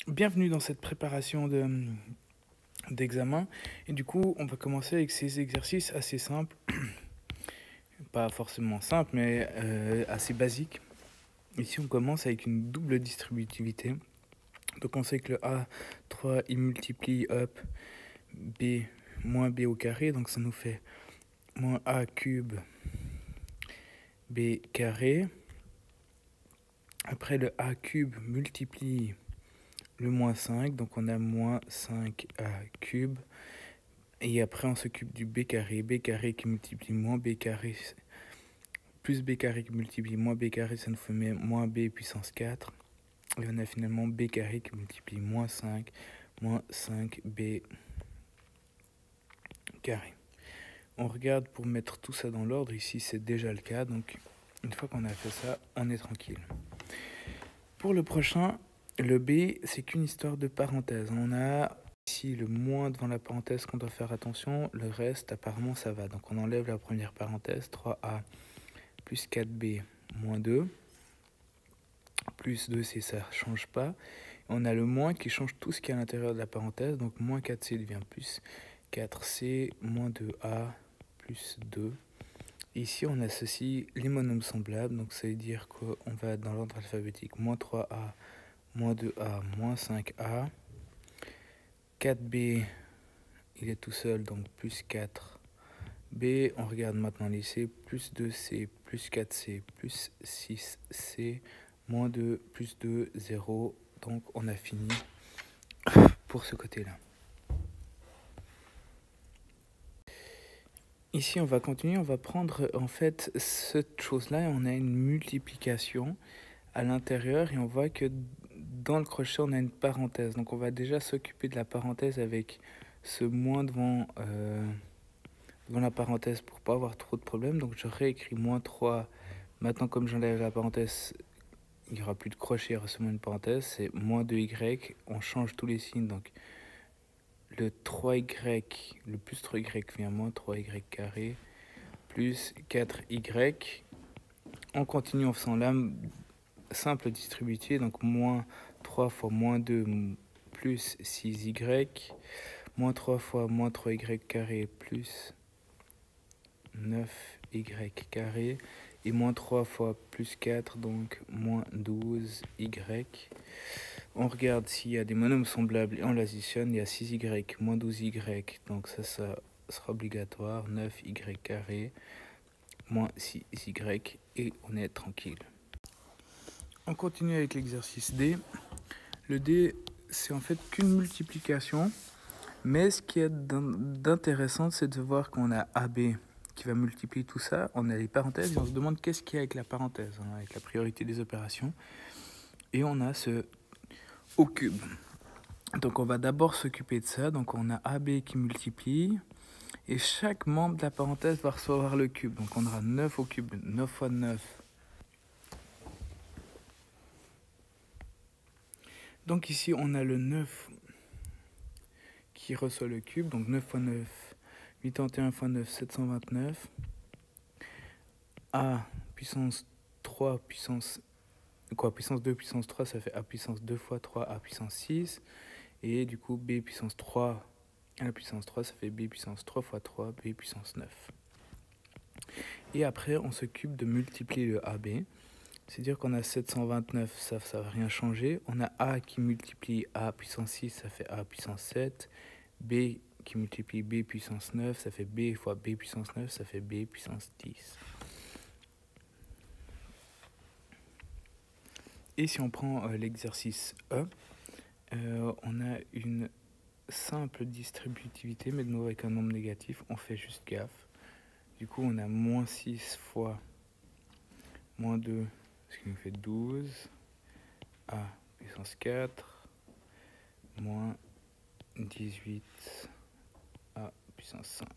Bienvenue dans cette préparation d'examen. Et du coup, on va commencer avec ces exercices assez simples. Pas forcément simples, mais assez basiques. Ici, on commence avec une double distributivité. Donc, on sait que le A3, il multiplie up B moins B au carré. Donc, ça nous fait moins A cube B carré. Après, le A cube multiplie le moins 5, donc on a moins 5A cube. Et après, on s'occupe du B carré qui multiplie moins B carré, plus B carré qui multiplie moins B carré, ça nous fait moins B puissance 4. Et on a finalement B carré qui multiplie moins 5B carré. On regarde pour mettre tout ça dans l'ordre. Ici, c'est déjà le cas. Donc, une fois qu'on a fait ça, on est tranquille. Pour le prochain, le B, c'est qu'une histoire de parenthèse. On a ici le moins devant la parenthèse qu'on doit faire attention. Le reste, apparemment, ça va. Donc, on enlève la première parenthèse. 3A plus 4B moins 2. Plus 2C, ça ne change pas. On a le moins qui change tout ce qui est à l'intérieur de la parenthèse. Donc, moins 4C devient plus 4C, moins 2A, plus 2. Ici, on associe les monomes semblables. Donc, ça veut dire qu'on va dans l'ordre alphabétique. Moins 3A, moins 2A, moins 5A. 4B, il est tout seul, donc plus 4B. On regarde maintenant les C, plus 2C, plus 4C, plus 6C, moins 2, plus 2, 0. Donc on a fini pour ce côté-là. Ici, on va continuer, on va prendre en fait cette chose-là et on a une multiplication à l'intérieur et on voit que dans le crochet, on a une parenthèse. Donc on va déjà s'occuper de la parenthèse avec ce moins devant la parenthèse pour pas avoir trop de problèmes. Donc je réécris moins 3. Maintenant, comme j'enlève la parenthèse, il n'y aura plus de crochet, il y aura seulement une parenthèse. C'est moins 2y. On change tous les signes. Donc le 3y, le plus 3y vient moins 3y carré plus 4y. On continue en faisant la simple distributive. Donc moins 3 fois moins 2 plus 6y. Moins 3 fois moins 3y carré plus 9y carré. Et moins 3 fois plus 4, donc moins 12y. On regarde s'il y a des monomes semblables et on l'additionne. Il y a 6y moins 12y, donc ça sera obligatoire. 9y carré moins 6y et on est tranquille. On continue avec l'exercice D. Le D, c'est en fait qu'une multiplication. Mais ce qui est d'intéressant, c'est de voir qu'on a AB qui va multiplier tout ça. On a les parenthèses et on se demande qu'est-ce qu'il y a avec la parenthèse, hein, avec la priorité des opérations. Et on a ce au cube. Donc on va d'abord s'occuper de ça. Donc on a AB qui multiplie. Et chaque membre de la parenthèse va recevoir le cube. Donc on aura 9 au cube. 9 fois 9. Donc ici on a le 9 qui reçoit le cube. Donc 9 fois 9. 81 fois 9, 729. A puissance 3 puissance 2 puissance 3, ça fait A puissance 2 fois 3, A puissance 6. Et du coup, B puissance 3 à la puissance 3, ça fait B puissance 3 fois 3, B puissance 9. Et après, on s'occupe de multiplier le AB. C'est-à-dire qu'on a 729, ça va rien changer. On a A qui multiplie A puissance 6, ça fait A puissance 7. B qui multiplie B puissance 9, ça fait B fois B puissance 9, ça fait B puissance 10. Et si on prend l'exercice E, on a une simple distributivité, mais de nouveau avec un nombre négatif, on fait juste gaffe. Du coup, on a moins 6 fois moins 2, ce qui nous fait 12, A puissance 4, moins 18, A puissance 5.